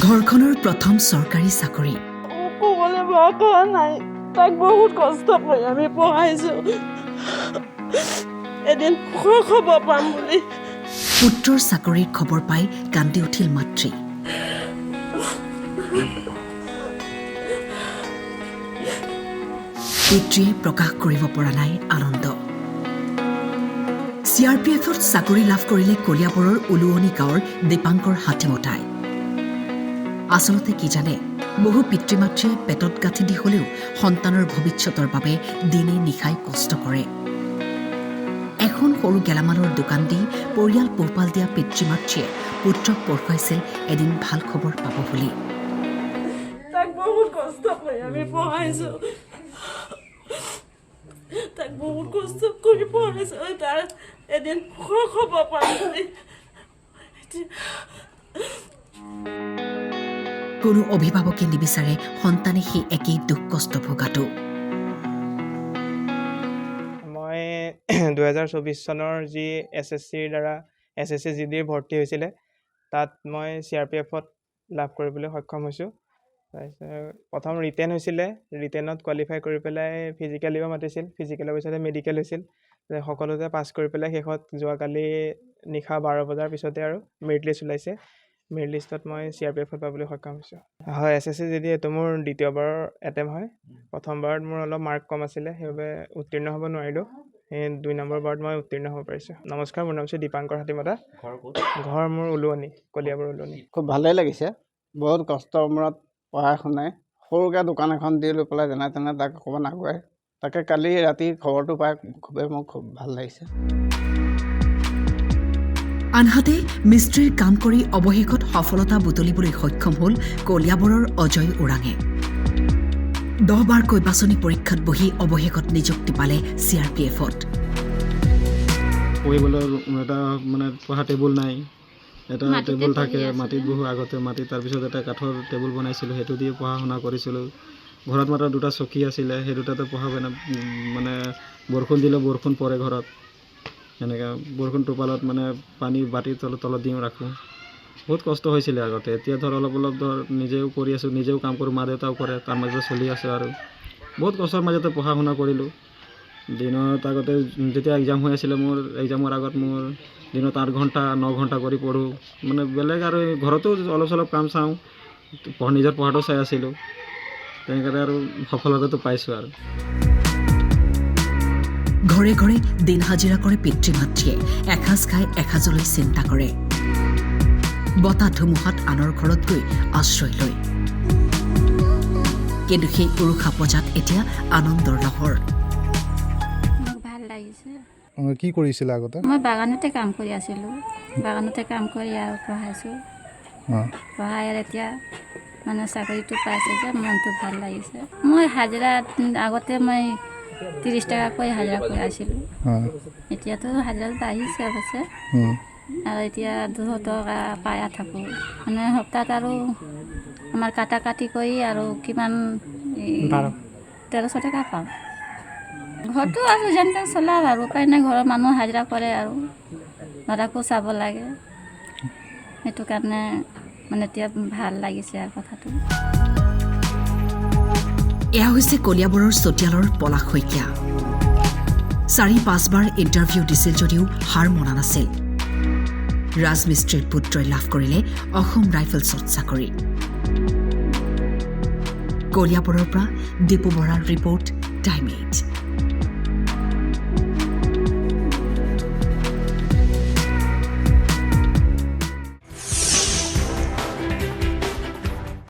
ঘৰখনৰ প্ৰথম চৰকাৰী চাকৰি ক'বলৈ ভাষা নাই তাক বহুত কষ্ট কৰি আমি পঢ়াইছোঁ এদিন খবৰ পাম বুলি পুত্ৰৰ চাকৰিৰ খবৰ পাই কান্দি উঠিল মাতৃ পিতৃয়ে প্ৰকাশ কৰিব পৰা নাই আনন্দ CRPFত চাকৰি লাভ কৰিলে কলিয়াবৰৰ উলুৱনি গাঁৱৰ দীপাংকৰ হাতীমতাই আচলতে কি জানে বহু পিতৃ-মাতৃয়ে পেটত গাঁঠি দি হ'লেও সন্তানৰ ভৱিষ্যতৰ বাবে দিনে নিশাই কষ্ট কৰে এখন সৰু গেলামালৰ দোকান দি পৰিয়াল পোহপাল দিয়া পিতৃ-মাতৃয়ে পুত্ৰক পঢ়ুৱাইছিল এদিন ভাল খবৰ পাব বুলি তাক বহুত কষ্ট কৰি আমি পঢ়াইছোঁ তাক বহুত কষ্ট কৰি পঢ়াইছোঁ তাৰ এদিন খবৰ পাম বুলি কোনো অভিভাৱকে নিবিচাৰে সন্তানে সেই একেই দুখ কষ্ট ভোগাটো মই 2024 চনৰ যি SSCৰ দ্বাৰা SSC GDৰ ভৰ্তি হৈছিলে তাত মই CRPFত লাভ কৰিবলৈ সক্ষম হৈছোঁ তাৰপিছত প্ৰথম ৰিটেন হৈছিলে ৰিটেনত কোৱালিফাই কৰি পেলাই ফিজিকেল দিব মাতিছিল ফিজিকেলৰ পিছতে মেডিকেল হৈছিল সকলোতে পাছ কৰি পেলাই শেষত যোৱাকালি নিশা 12 বজাৰ পিছতে আৰু মেৰিট লিষ্ট ওলাইছে মেৰিট লিষ্টত মই CRPFত পাবলৈ সক্ষম হৈছোঁ হয় SSC GD এইটো মোৰ দ্বিতীয়বাৰৰ এটেম্প হয় প্ৰথমবাৰত মোৰ অলপ মাৰ্ক কম আছিলে সেইবাবে উত্তীৰ্ণ হ'ব নোৱাৰিলোঁ সেই 2 নম্বৰ বাৰত মই উত্তীৰ্ণ হ'ব পাৰিছোঁ নমস্কাৰ মোৰ নাম হৈছে দীপাংকৰ হাতীমতা ঘৰ মোৰ উলুৱনি কলিয়াবৰ উলুৱনি খুব ভালেই লাগিছে বহুত কষ্টৰ মূৰত পঢ়াই শুনাই সৰুকৈ দোকান এখন দি লৈ পেলাই যেনে তেনে তাক অকণমান আগুৱাই তাকে কালি ৰাতি খবৰটো পাই খুবেই মোৰ খুব ভাল লাগিছে আনহাতে মিস্ত্ৰীৰ কাম কৰি অৱশেষত সফলতা বুটলিবলৈ সক্ষম হ'ল কলিয়াবৰৰ অজয় ওৰাঙে 10 বাৰকৈ বাছনি পৰীক্ষাত বহি অৱশেষত নিযুক্তি পালে CRPFত পঢ়িবলৈ এটা মানে পঢ়া টেবুল নাই এটা টেবুল থাকে মাটিত বহু আগতে মাটিত তাৰপিছত এটা কাঠৰ টেবুল বনাইছিলোঁ সেইটো দিয়ে পঢ়া শুনা কৰিছিলোঁ ঘৰত মাত্ৰ 2টা চকী আছিলে সেই দুটাতে পঢ়া মানে বৰষুণ দিলে বৰষুণ পৰে ঘৰত এনেকৈ বৰষুণ টোপালত মানে পানী বাতিৰ তলত দিওঁ ৰাখোঁ বহুত কষ্ট হৈছিলে আগতে এতিয়া ধৰ অলপ ধৰ নিজেও কৰি আছোঁ নিজেও কাম কৰোঁ মা দেউতাও কৰে তাৰ মাজতে চলি আছোঁ আৰু বহুত কষ্টৰ মাজতে পঢ়া শুনা কৰিলোঁ দিনত আগতে যেতিয়া এক্সাম হৈ আছিলে মোৰ এক্সামৰ আগত মোৰ দিনত 8 ঘণ্টা 9 ঘণ্টা কৰি পঢ়োঁ মানে বেলেগ আৰু ঘৰতো অলপ চলপ কাম চাওঁ নিজৰ পঢ়াটো চাই আছিলোঁ তেনেকৈ আৰু সফলতাটো পাইছোঁ আৰু ঘৰে ঘৰে দিন হাজিৰা কৰে পিতৃ-মাতৃয়ে এসাঁজ খাই এসাঁজলৈ চিন্তা কৰে বতাহ ধুমুহাত আনৰ ঘৰত গৈ আশ্ৰয় লয় কিন্তু সেই উৰুষা পূজাত এতিয়া আনন্দৰ লহৰ ভাল লাগিছে কি কৰিছিলে আগতে মই বাগানতে কাম কৰি আছিলোঁ বাগানতে কাম কৰি আৰু পঢ়াইছোঁ পঢ়াই আৰু এতিয়া মানে চাকৰিটো পাইছে যে মনটো ভাল লাগিছে মই হাজিৰা আগতে মই 30 টকাকৈ হাজিৰা কৰি আছিলোঁ এতিয়াতো হাজিৰাটো বাঢ়িছে অৱশ্যে আৰু এতিয়া 200 টকা পাই থাকোঁ মানে সপ্তাহত আৰু আমাৰ কাটি কৰি আৰু কিমান 1300 টকা পাওঁ ঘৰটো আৰু যেন তেন চলাওঁ আৰু উপায় নাই ঘৰৰ মানুহ হাজিৰা কৰে আৰু ল'ৰাকো চাব লাগে সেইটো কাৰণে মানে এতিয়া ভাল লাগিছে আৰু কথাটো এয়া হৈছে কলিয়াবৰৰ চতিয়ালৰ পলাশ শইকীয়া 4-5 বাৰ ইণ্টাৰভিউ দিছিল যদিও হাৰ মনা নাছিল ৰাজমিস্ত্ৰীৰ পুত্ৰই লাভ কৰিলে অসম ৰাইফলছত চাকৰি কলিয়াবৰৰ পৰা দীপু বৰাৰ ৰিপৰ্ট টাইম 8